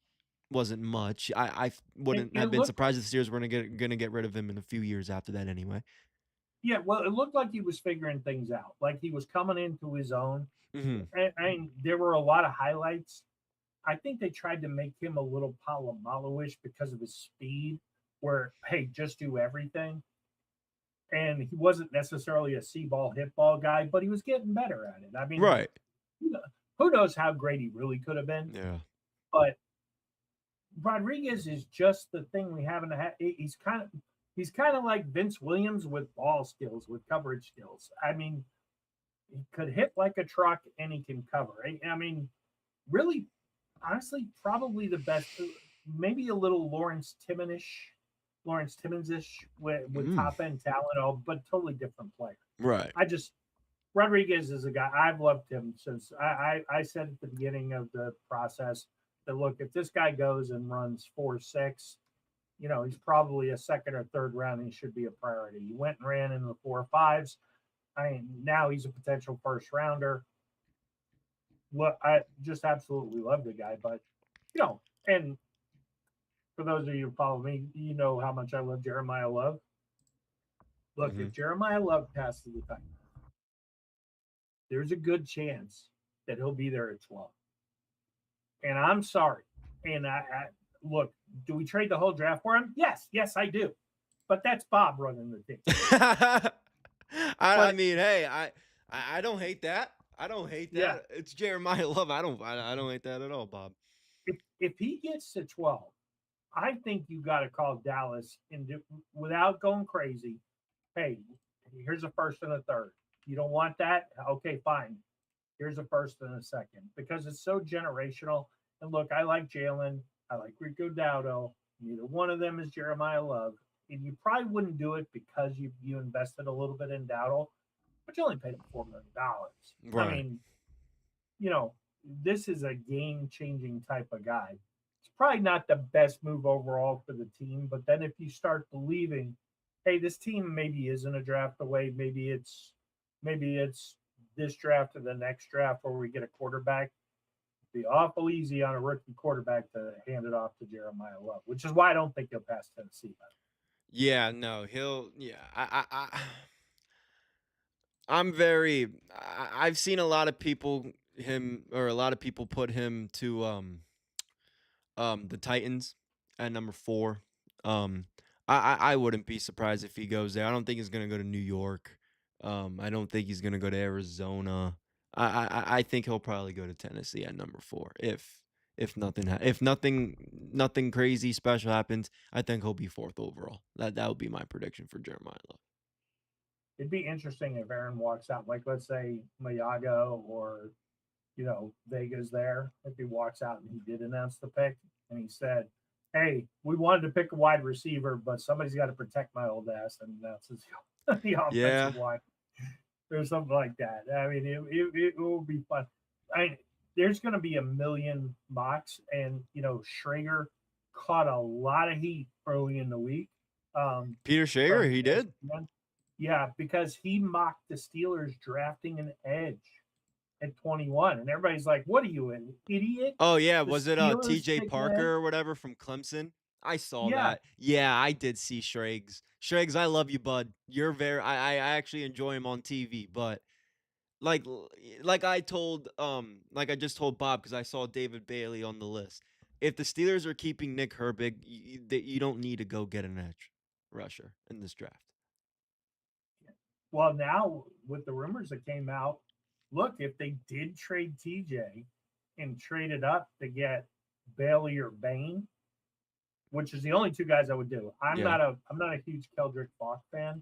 much. I it, wouldn't it have been looked surprised if the Steelers were gonna get rid of him in a few years after that anyway. yeah, well, it looked like he was figuring things out, like he was coming into his own. Hmm. And there were a lot of highlights. I think they tried to make him a little Palomalo-ish because of his speed, where hey, just do everything. And he wasn't necessarily a see ball, hit ball guy, but he was getting better at it. I mean, Right. who knows how great he really could have been? Yeah. But Rodriguez is just the thing we haven't had. He's kind of like Vince Williams with ball skills, with coverage skills. I mean, he could hit like a truck and he can cover. I mean, really, honestly, probably the best. Maybe a little Lawrence Timmons-ish with Mm. top end talent, but totally different player. Right. I just Rodriguez is a guy I've loved him since I said at the beginning of the process that look, if this guy goes and runs 4.6, he's probably a second or third round. He should be a priority. He went and ran in the 4.5s. I mean, now he's a potential first rounder. Look, I just absolutely love the guy, but and for those of you who follow me, you know how much I love Jeremiah Love. Look, Hmm. if Jeremiah Love passes the Titans, there's a good chance that he'll be there at 12. And I'm sorry. And I look, do we trade the whole draft for him? Yes, I do. But that's Bob running the team. I But mean, hey, I don't hate that. I don't hate yeah, that. It's Jeremiah Love. I don't hate that at all, Bob. if he gets to 12, I think you got to call Dallas and without going crazy. Hey, here's a first and a third. You don't want that? Okay, fine. Here's a first and a second because it's so generational. And look, I like Jalen. I like Rico Dowdo. Neither one of them is Jeremiah Love. And you probably wouldn't do it because you invested a little bit in Dowdle, but you only paid him $4 million. I Right. mean, you know, this is a game changing type of guy. It's probably not the best move overall for the team, but then if you start believing, hey, this team maybe isn't a draft away, maybe it's this draft or the next draft where we get a quarterback. It'd be awful easy on a rookie quarterback to hand it off to Jeremiah Love, which is why I don't think he'll pass Tennessee. Yeah, no, he'll yeah. I'm very I've seen a lot of people put him to the Titans at number 4. Um I wouldn't be surprised if he goes there. I don't think he's gonna go to New York. I don't think he's gonna go to Arizona. I think he'll probably go to Tennessee at number 4 if nothing crazy special happens. I think he'll be 4th overall. That would be my prediction for Jeremiah Love. It'd be interesting if Aaron walks out, like let's say Mayago or Vega's there. If he walks out and he did announce the pick and he said, "Hey, we wanted to pick a wide receiver, but somebody's got to protect my old ass," and announces the Yeah. offensive line or something like that. I mean, it will be fun. I mean, there's going to be a million mocks, and Schrager caught a lot of heat early in the week. Peter Shager, From he did. ESPN. Yeah, because he mocked the Steelers drafting an edge at 21, and everybody's like, "What are you, an idiot?" Oh yeah, The was it Steelers TJ picked an Parker edge. or whatever from Clemson? I saw Yeah, that. Yeah, I did see Shregs. Shregs, I love you, bud. You're very I actually enjoy him on TV, but like like I told like I just told Bob because I saw David Bailey on the list. If the Steelers are keeping Nick Herbig, you don't need to go get an edge rusher in this draft. well, now with the rumors that came out, look, if they did trade TJ and traded up to get Bailey or Bain, which is the only two guys I would do. Yeah. I'm not a huge Keldrick Falk fan.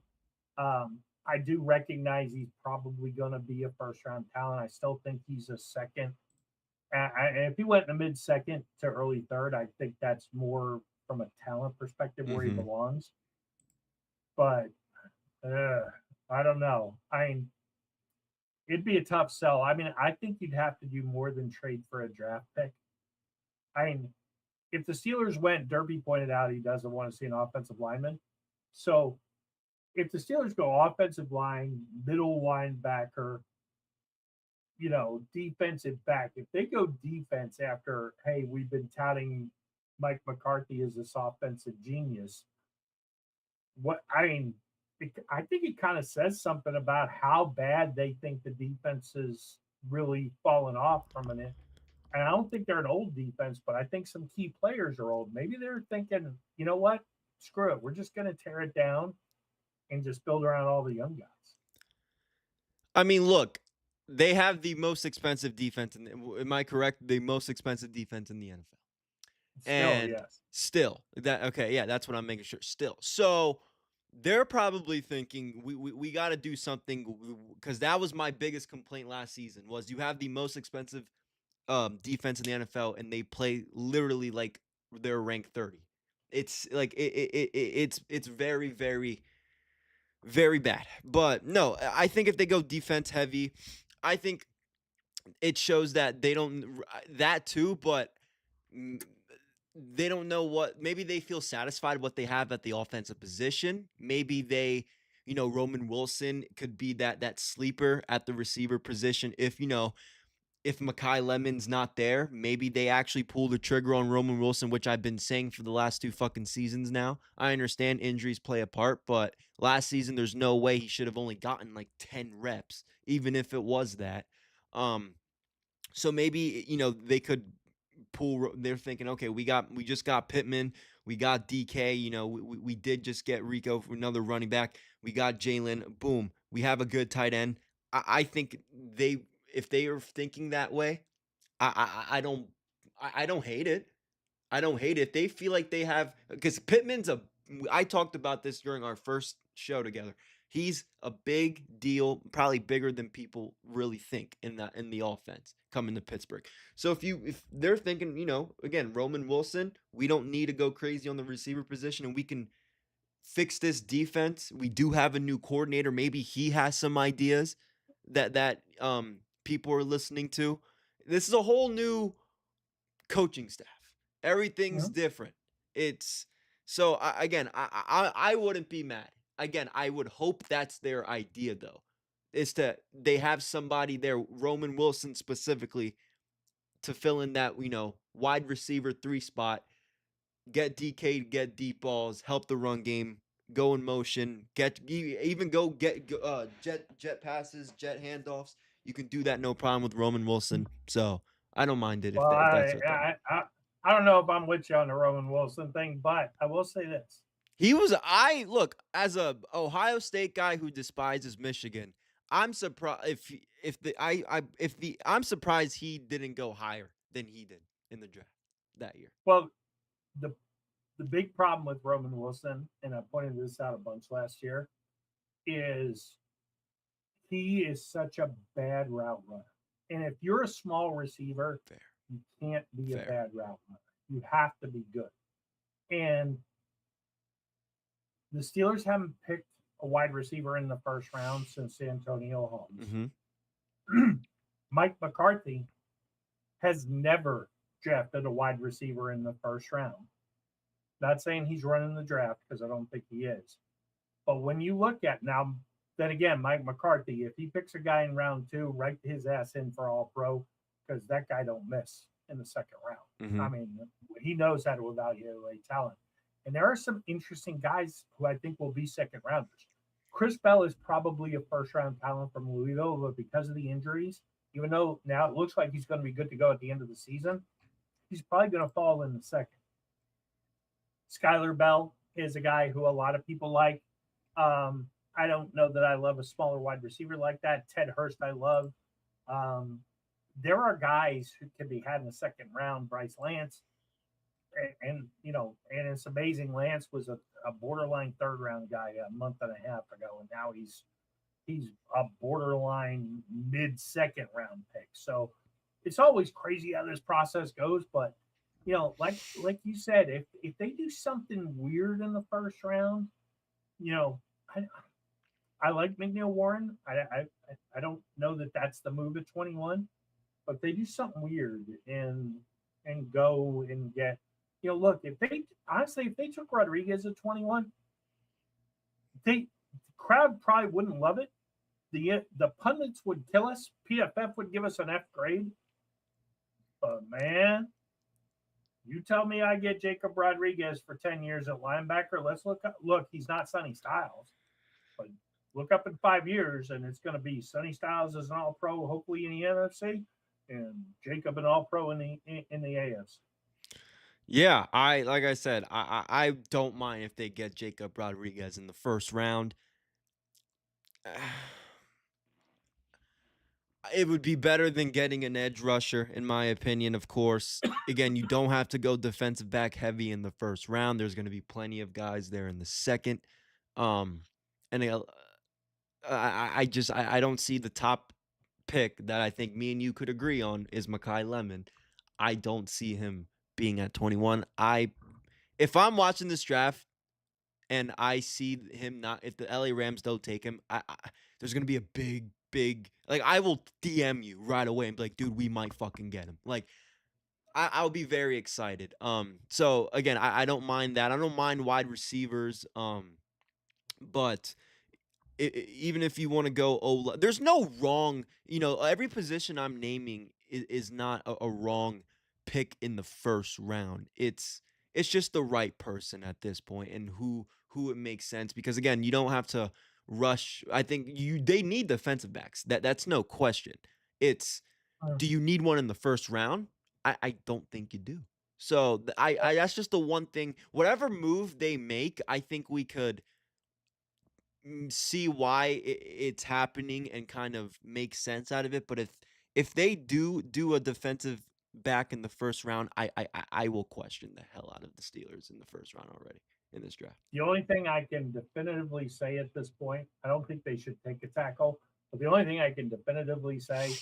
I do recognize he's probably going to be a first round talent. I still think he's a second. And if he went in the mid second to early third, I think that's more from a talent perspective where he Mm-hmm. belongs. But I don't know. I mean, it'd be a tough sell. I mean, I think you'd have to do more than trade for a draft pick. I mean, if the Steelers went, Derby pointed out he doesn't want to see an offensive lineman. So if the Steelers go offensive line, middle linebacker, defensive back, if they go defense after, hey, we've been touting Mike McCarthy as this offensive genius, I think it kind of says something about how bad they think the defense is really fallen off from an. And I don't think they're an old defense, but I think some key players are old. Maybe they're thinking, you know what? Screw it. We're just going to tear it down and just build around all the young guys. I mean, look, they have the most expensive defense. Am I correct? The most expensive defense in the NFL. Still, And yes. still, that's what I'm making sure. Still, so they're probably thinking we got to do something because that was my biggest complaint last season was you have the most expensive defense in the NFL and they play literally like they're ranked 30. It's like it's very very bad. But no, I think if they go defense heavy, I think it shows that they don't that too, but they don't know what maybe they feel satisfied what they have at the offensive position. Maybe they, Roman Wilson could be that sleeper at the receiver position if Mekhi Lemon's not there, maybe they actually pull the trigger on Roman Wilson, which I've been saying for the last 2 fucking seasons now. I understand injuries play a part, but last season there's no way he should have only gotten like 10 reps, even if it was that. So maybe, they could pull they're thinking, okay, we just got Pittman, we got DK, we did just get Rico for another running back. We got Jalen, boom. We have a good tight end. I think if they are thinking that way, I don't hate it. I don't hate it. They feel like they have because Pittman's I talked about this during our first show together. He's a big deal, probably bigger than people really think in the offense coming to Pittsburgh. So if they're thinking, again, Roman Wilson, we don't need to go crazy on the receiver position and we can fix this defense. We do have a new coordinator. Maybe he has some ideas that people are listening to. This is a whole new coaching staff. Everything's different. It's so I wouldn't be mad. Again, I would hope that's their idea though. Is that they have somebody there, Roman Wilson specifically, to fill in that, wide receiver 3 spot, get DK to get deep balls, help the run game, go in motion, get jet passes, jet handoffs. You can do that no problem with Roman Wilson. So I don't mind it Well, if that's what they're. I don't know if I'm with you on the Roman Wilson thing, but I will say this. He was look, as a Ohio State guy who despises Michigan, I'm surprised I'm surprised he didn't go higher than he did in the draft that year. Well, the big problem with Roman Wilson, and I pointed this out a bunch last year, is he is such a bad route runner. And if you're a small receiver, Fair. you can't be Fair. a bad route runner. You have to be good. And the Steelers haven't picked a wide receiver in the first round since Antonio Holmes. Mm-hmm. Mike McCarthy has never drafted a wide receiver in the first round. Not saying he's running the draft because I don't think he is. But when you look at now, then again, Mike McCarthy, if he picks a guy in round 2, write his ass in for all pro because that guy don't miss in the second round. Mm-hmm. I mean, he knows how to evaluate talent. And there are some interesting guys who I think will be second rounders. Chris Bell is probably a first round talent from Louisville, but because of the injuries, even though now it looks like he's going to be good to go at the end of the season, he's probably going to fall in the second. Skylar Bell is a guy who a lot of people like. I don't know that I love a smaller wide receiver like that. Ted Hurst, I love. There are guys who can be had in the second round. Bryce Lance, and it's amazing. Lance was a borderline third round guy a month and a half ago, and now he's a borderline mid second round pick. So it's always crazy how this process goes, but like you said, if they do something weird in the first round, I like McNeil Warren. I don't know that that's the move at 21, but if they do something weird and go and get, look, if they took Rodriguez at 21, the crowd probably wouldn't love it. The pundits would kill us. PFF would give us an F grade. But man, you tell me I get Jacob Rodriguez for 10 years at linebacker. Let's look up. Look, he's not Sonny Styles, but look up in 5 years, and it's going to be Sonny Styles as an All-Pro, hopefully in the NFC, and Jacob an All-Pro in the AFC. Yeah, like I said, I don't mind if they get Jacob Rodriguez in the first round. It would be better than getting an edge rusher, in my opinion, of course. Again, you don't have to go defensive back heavy in the first round. There's going to be plenty of guys there in the second. And I don't see the top pick that I think me and you could agree on is Mekhi Lemon. I don't see him being at 21. If I'm watching this draft and I see him not, if the LA Rams don't take him, there's going to be a big, like, I will DM you right away and be like, dude, we might fucking get him. Like, I'll be very excited. So again, I don't mind that. I don't mind wide receivers. But even if you want to go, there's no wrong, every position I'm naming is not a wrong pick in the first round. It's just the right person at this point and who it makes sense, because again, you don't have to rush. I think they need defensive backs. That's no question. It's, do you need one in the first round? I don't think you do. So I that's just the one thing. Whatever move they make, I think we could see why it's happening and kind of make sense out of it. But if they do a defensive back in the first round, I will question the hell out of the Steelers in the first round already in this draft. The only thing I can definitively say at this point, I don't think they should take a tackle, but the only thing I can definitively say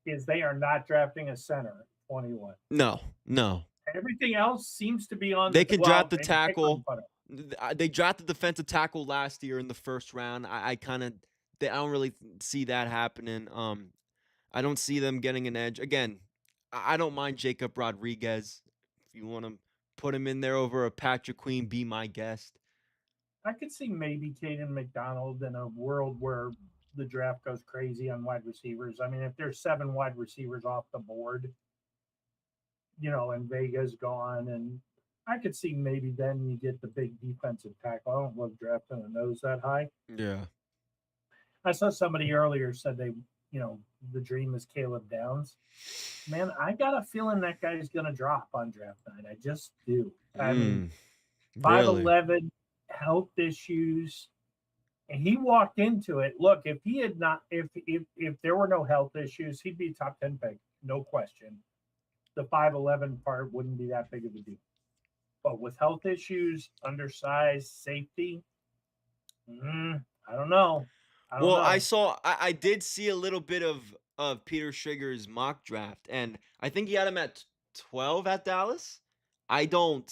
is they are not drafting a center at 21. No. Everything else seems to be on. They can draft the tackle. They drafted defensive tackle last year in the first round. I don't really see that happening. I don't see them getting an edge. Again, I don't mind Jacob Rodriguez. If you want to put him in there over a Patrick Queen, be my guest. I could see maybe Caden McDonald in a world where the draft goes crazy on wide receivers. I mean, if there's 7 wide receivers off the board, and Vega's gone, and I could see maybe then you get the big defensive tackle. I don't love drafting a nose that high. Yeah. I saw somebody earlier said the dream is Caleb Downs. Man, I got a feeling that guy's going to drop on draft night. I just do. I mean, 5'11", health issues. And he walked into it. Look, if he had not, if there were no health issues, he'd be a top 10 pick, no question. The 5'11" part wouldn't be that big of a deal. But with health issues, undersized, safety, I don't know. I did see a little bit of Peter Schrager's mock draft, and I think he had him at 12 at Dallas. I don't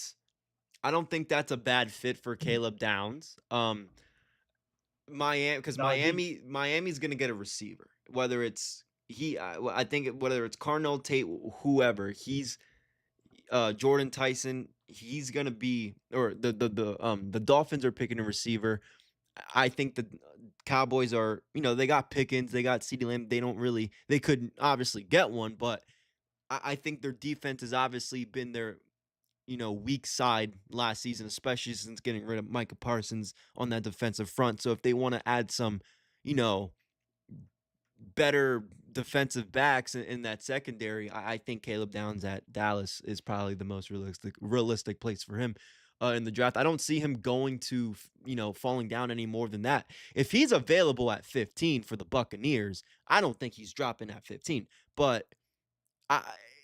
think that's a bad fit for Caleb Downs. Miami's going to get a receiver, whether it's whether it's Carnell Tate, whoever. He's Jordan Tyson. he's gonna be, or the Dolphins are picking a receiver. I think the Cowboys are, they got Pickens, they got CeeDee Lamb. They couldn't obviously get one, but I think their defense has obviously been their, weak side last season, especially since getting rid of Micah Parsons on that defensive front. So if they want to add some, you know, better defensive backs in that secondary, I think Caleb Downs at Dallas is probably the most realistic place for him in the draft. I don't see him going to, falling down any more than that. If he's available at 15 for the Buccaneers, I don't think he's dropping at 15. But I,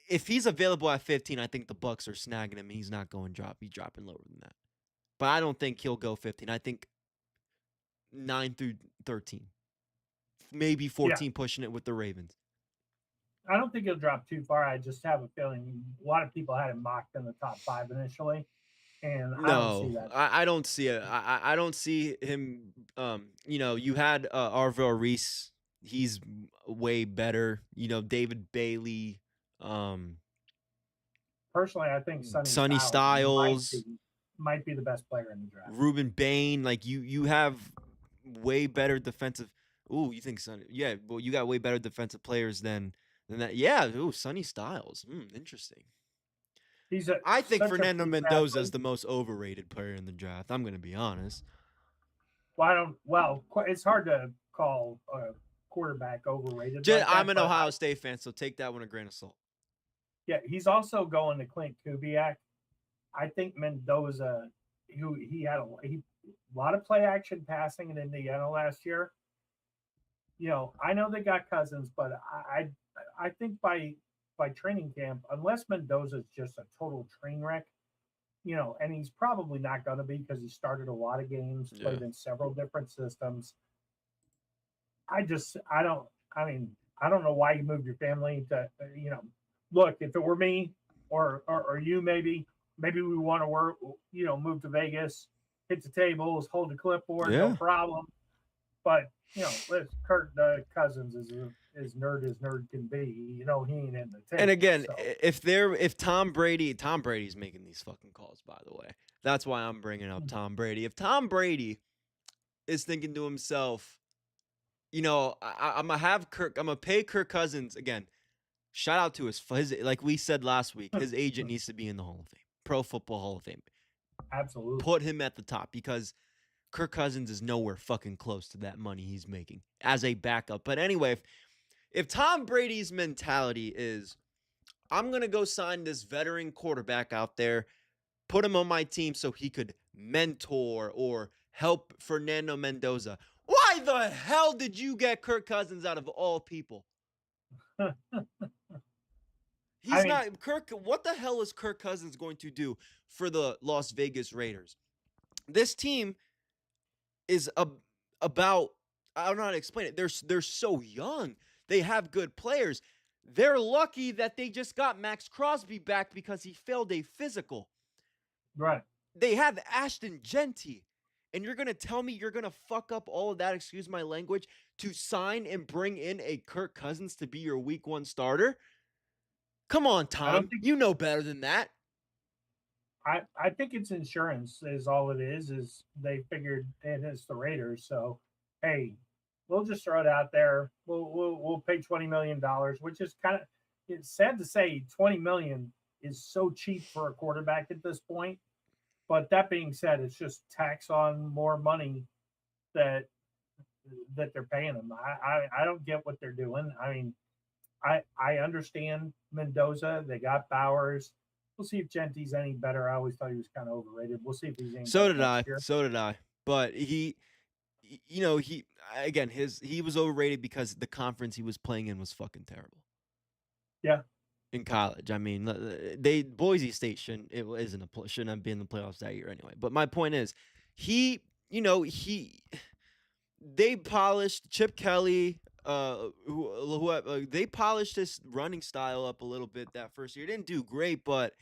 if he's available at 15, I think the Bucks are snagging him. He's not going drop. He's dropping lower than that. But I don't think he'll go 15. I think 9 through 13. Maybe Yeah, 14 pushing it with the Ravens. I don't think he'll drop too far. I just have a feeling a lot of people had him mocked in the top 5 initially, and I don't see No, that. I don't see it. I don't see him. You had Arvell Reese. He's way better. David Bailey, um, Personally, I think Sonny Sonny Styles Styles, might be the best player in the draft. Ruben Bain. Like you have way better defensive. Ooh, you think Sonny? Yeah, well, you got way better defensive players than that. Yeah, ooh, Sonny Styles. Interesting. He's I think such a Fernando freak Mendoza is athlete. the most overrated player in the draft. I'm going to be honest. Well, I don't. Well, it's hard to call a quarterback overrated like I'm that, an but Ohio State fan, so take that with a grain of salt. yeah, he's also going to Clint Kubiak. I think Mendoza, who he had a lot of play action passing in Indiana last year. I know they got Cousins, but I think by training camp, unless Mendoza is just a total train wreck, and he's probably not going to be because he started a lot of games, Yeah. played in several different systems. I don't. I mean, I don't know why you moved your family to. Look, if it were me or you, maybe we want to work. Move to Vegas, hit the tables, hold the clipboard, no Yeah. problem. But Kirk Cousins is as nerd can be. He ain't in the And table. again, So if Tom Brady's making these fucking calls, by the way. That's why I'm bringing up Tom Brady. If Tom Brady is thinking to himself, I'm gonna pay Kirk Cousins again. Shout out to his, like we said last week, his agent needs to be in the Hall of Fame, Pro Football Hall of Fame. absolutely. Put him at the top because Kirk Cousins is nowhere fucking close to that money he's making as a backup. But anyway, if Tom Brady's mentality is, I'm going to go sign this veteran quarterback out there, put him on my team so he could mentor or help Fernando Mendoza. Why the hell did you get Kirk Cousins out of all people? He's not Kirk. What the hell is Kirk Cousins going to do for the Las Vegas Raiders? This team is about, I don't know how to explain it. They're so young. They have good players. They're lucky that they just got Max Crosby back because he failed a physical. Right. They have Ashton Genty. And you're going to tell me you're going to fuck up all of that, excuse my language, to sign and bring in a Kirk Cousins to be your week 1 starter? Come on, Tom. You know better than that. I think it's insurance is all it is. Is they figured it is the Raiders, so hey, we'll just throw it out there. We'll pay $20 million, which is kind of, it's sad to say 20 million is so cheap for a quarterback at this point. But that being said, it's just tax on more money that they're paying them. I don't get what they're doing. I mean, I understand Mendoza. They got Bowers. We'll see if Genty's any better. I always thought he was kind of overrated. We'll see if he's any So better did I. So did I. But he was overrated because the conference he was playing in was fucking terrible. Yeah. In college, I mean, Boise State shouldn't have been in the playoffs that year anyway. But my point is, they polished Chip Kelly. They polished his running style up a little bit that first year. Didn't do great, but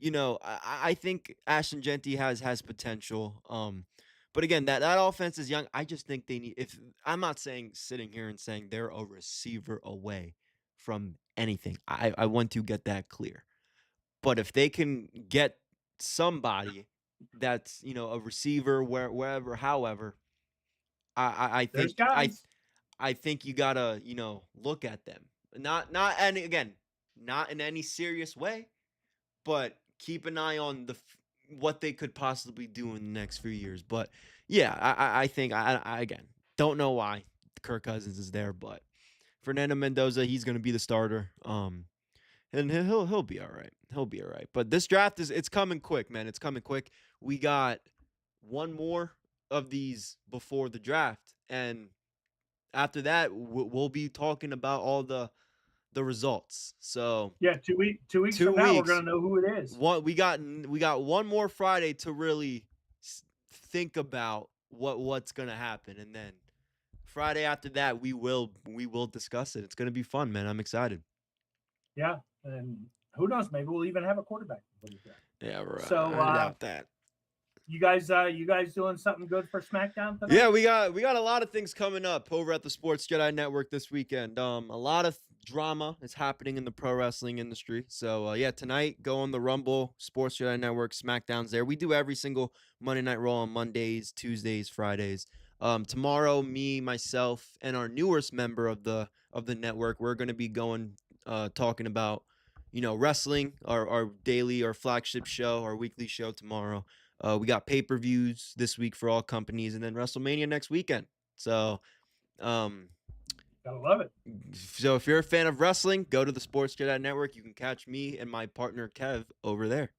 I think Ashton Genty has potential. But again, that offense is young. I just think they need. If I'm not sitting here and saying they're a receiver away from anything, I want to get that clear. But if they can get somebody that's, you know, a receiver wherever, however, I There's think guys. I think you gotta, you know, look at them. And again, not in any serious way, but keep an eye on what they could possibly do in the next few years. But yeah, I think I again don't know why Kirk Cousins is there, but Fernando Mendoza, he's gonna be the starter. And he'll be all right. He'll be all right. But this draft it's coming quick, man. It's coming quick. We got one more of these before the draft, and after that, we'll be talking about all the results. So Yeah, 2 weeks two from now, we're weeks. gonna know who it is. We got one more Friday to really think about what's gonna happen, and then Friday after that, we will discuss it. It's gonna be fun, man. I'm excited. Yeah, and who knows? Maybe we'll even have a quarterback before the draft. Yeah, right. So, I doubt that. you guys doing something good for SmackDown tonight? Yeah, we got a lot of things coming up over at the Sports Jedi Network this weekend. A lot of drama is happening in the pro wrestling industry. So yeah, tonight go on the Rumble Sports Jedi Network. SmackDown's there. We do every single Monday Night Raw on Mondays, Tuesdays, Fridays. Tomorrow, me, myself, and our newest member of the network, we're going to be going talking about, you know, wrestling, our daily, our flagship show, our weekly show tomorrow. We got pay-per-views this week for all companies, and then WrestleMania next weekend. So, Gotta love it. so if you're a fan of wrestling, go to the Sports Jedi Network. You can catch me and my partner Kev over there.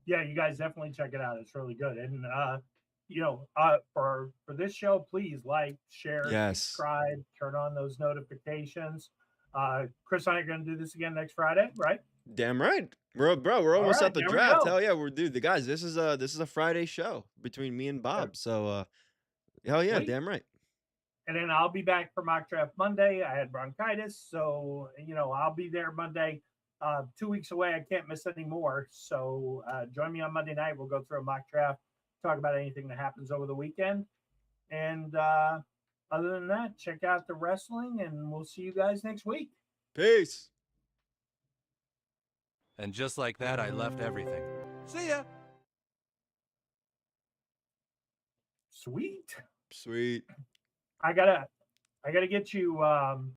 Yeah, you guys definitely check it out. It's really good. And for this show, please like, share, Yes. subscribe, turn on those notifications. Chris and I are gonna do this again next Friday, right? Damn right, we're almost right, at the there we draft. go. Hell yeah, we're dude. The guys, this is a Friday show between me and Bob. So, hell yeah, Sweet. damn right. And then I'll be back for mock draft Monday. I had bronchitis, so I'll be there Monday. 2 weeks away. I can't miss any more. So join me on Monday night. We'll go through a mock draft, talk about anything that happens over the weekend. And other than that, check out the wrestling, and we'll see you guys next week. Peace. And just like that, I left everything. See ya. Sweet. Sweet. I gotta get you